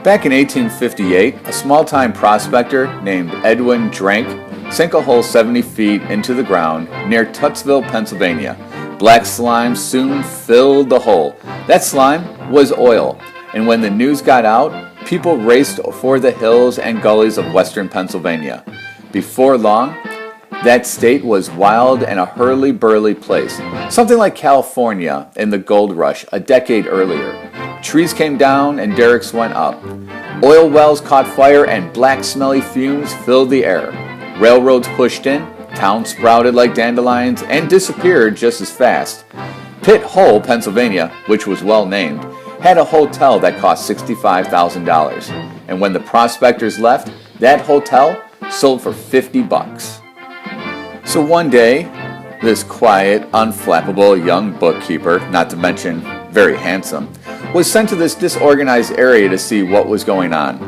Back in 1858, a small-time prospector named Edwin Drank sank a hole 70 feet into the ground near Tutsville, Pennsylvania. Black slime soon filled the hole. That slime was oil, and when the news got out, people raced for the hills and gullies of western Pennsylvania. Before long, that state was wild and a hurly-burly place, something like California in the gold rush a decade earlier. Trees came down and derricks went up. Oil wells caught fire and black smelly fumes filled the air. Railroads pushed in, towns sprouted like dandelions and disappeared just as fast. Pitt Hole, Pennsylvania, which was well named, had a hotel that cost $65,000. And when the prospectors left, that hotel sold for $50. So one day, this quiet, unflappable young bookkeeper, not to mention very handsome, was sent to this disorganized area to see what was going on.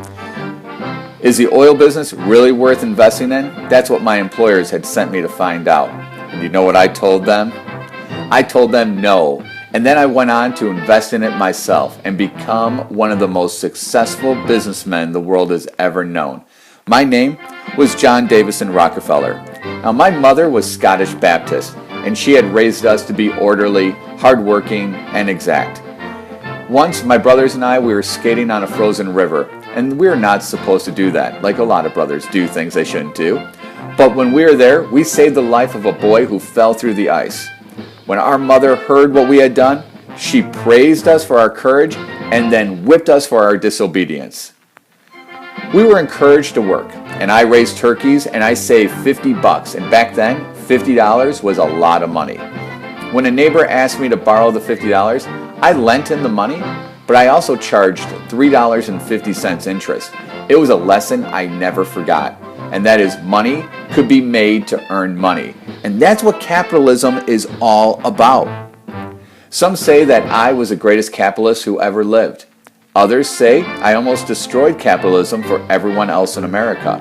Is the oil business really worth investing in? That's what my employers had sent me to find out. And you know what I told them? I told them no. And then I went on to invest in it myself and become one of the most successful businessmen the world has ever known. My name was John Davison Rockefeller. Now, my mother was Scottish Baptist, and she had raised us to be orderly, hardworking, and exact. Once, my brothers and I, we were skating on a frozen river, and we were not supposed to do that, like a lot of brothers do things they shouldn't do. But when we were there, we saved the life of a boy who fell through the ice. When our mother heard what we had done, she praised us for our courage and then whipped us for our disobedience. We were encouraged to work, and I raised turkeys and I saved $50, and back then, $50 was a lot of money. When a neighbor asked me to borrow the $50, I lent him the money, but I also charged $3.50 interest. It was a lesson I never forgot, and that is money could be made to earn money. And that's what capitalism is all about. Some say that I was the greatest capitalist who ever lived. Others say I almost destroyed capitalism for everyone else in America.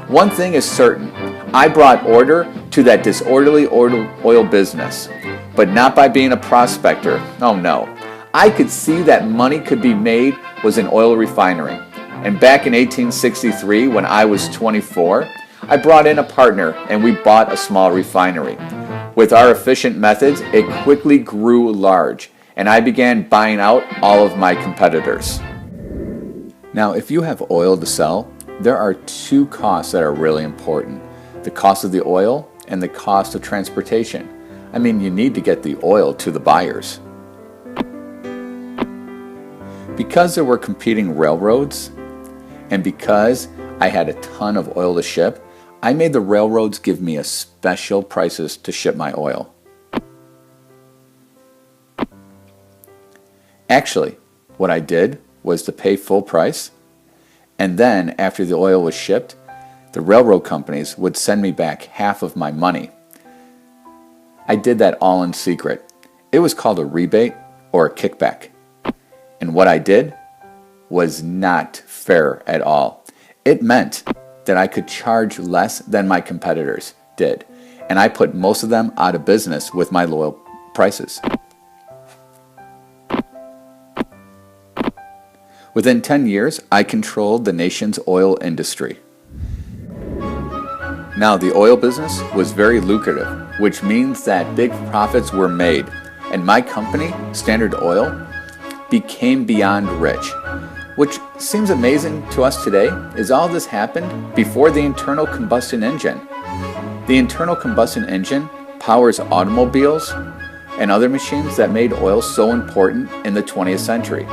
One thing is certain, I brought order to that disorderly oil business, but not by being a prospector. Oh no. I could see that money could be made was an oil refinery. And back in 1863, when I was 24, I brought in a partner and we bought a small refinery. With our efficient methods, it quickly grew large, and I began buying out all of my competitors. Now, if you have oil to sell, there are two costs that are really important. The cost of the oil and the cost of transportation. I mean, you need to get the oil to the buyers. Because there were competing railroads, and because I had a ton of oil to ship, I made the railroads give me a special prices to ship my oil. Actually, what I did was to pay full price, and then after the oil was shipped, the railroad companies would send me back half of my money. I did that all in secret. It was called a rebate or a kickback. And what I did was not fair at all. It meant that I could charge less than my competitors did, and I put most of them out of business with my low prices. Within 10 years, I controlled the nation's oil industry. Now, the oil business was very lucrative, which means that big profits were made, and my company, Standard Oil, became beyond rich. Which seems amazing to us today, is all this happened before the internal combustion engine. The internal combustion engine powers automobiles and other machines that made oil so important in the 20th century.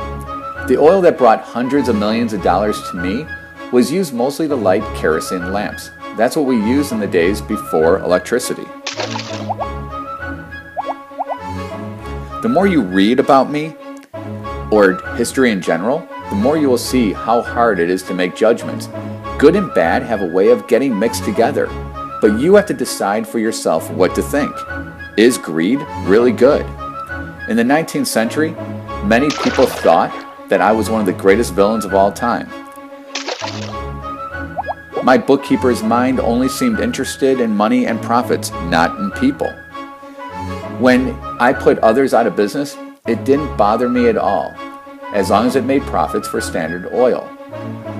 The oil that brought hundreds of millions of dollars to me was used mostly to light kerosene lamps. That's what we used in the days before electricity. The more you read about me, or history in general, the more you will see how hard it is to make judgments. Good and bad have a way of getting mixed together, but you have to decide for yourself what to think. Is greed really good? In the 19th century, many people thought that I was one of the greatest villains of all time. My bookkeeper's mind only seemed interested in money and profits, not in people. When I put others out of business, it didn't bother me at all. as long as it made profits for Standard Oil.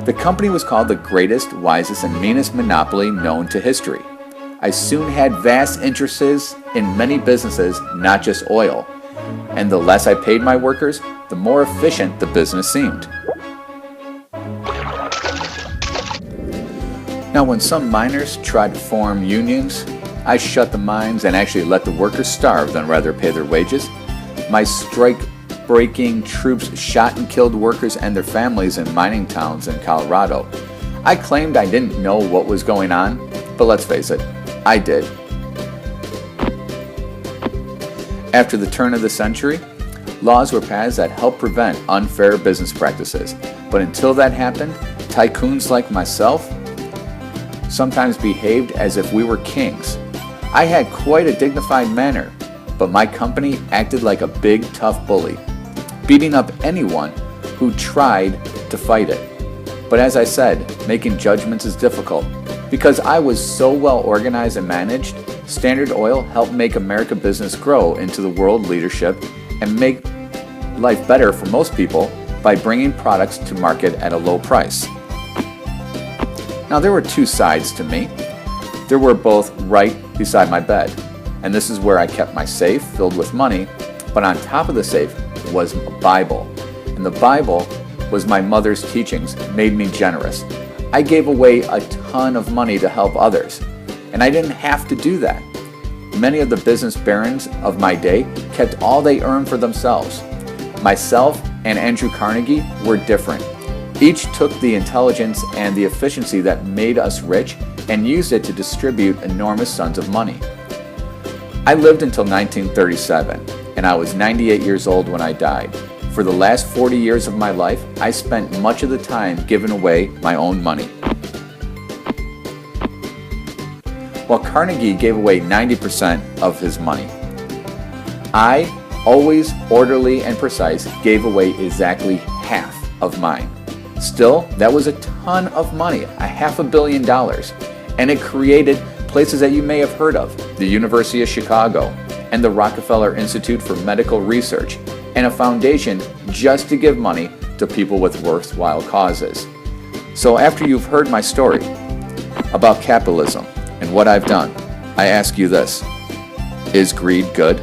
The company was called the greatest, wisest, and meanest monopoly known to history. I soon had vast interests in many businesses, not just oil, and the less I paid my workers, the more efficient the business seemed. Now, when some miners tried to form unions, I shut the mines and actually let the workers starve than rather pay their wages. My strike-breaking troops shot and killed workers and their families in mining towns in Colorado. I claimed I didn't know what was going on, but let's face it, I did. After the turn of the century, laws were passed that helped prevent unfair business practices. But until that happened, tycoons like myself sometimes behaved as if we were kings. I had quite a dignified manner, but my company acted like a big, tough bully, beating up anyone who tried to fight it. But as I said, making judgments is difficult. Because I was so well organized and managed, Standard Oil helped make America business grow into the world leadership and make life better for most people by bringing products to market at a low price. Now, there were two sides to me. There were both right beside my bed, and this is where I kept my safe filled with money, but on top of the safe was a Bible, and the Bible was my mother's teachings, made me generous. I gave away a ton of money to help others, and I didn't have to do that. Many of the business barons of my day kept all they earned for themselves. Myself and Andrew Carnegie were different. Each took the intelligence and the efficiency that made us rich and used it to distribute enormous sums of money. I lived until 1937, and I was 98 years old when I died. For the last 40 years of my life, I spent much of the time giving away my own money. While Carnegie gave away 90% of his money, I, always orderly and precise, gave away exactly half of mine. Still, that was a ton of money, $500 million, and it created places that you may have heard of, the University of Chicago and the Rockefeller Institute for Medical Research, and a foundation just to give money to people with worthwhile causes. So after you've heard my story about capitalism and what I've done, I ask you this: is greed good?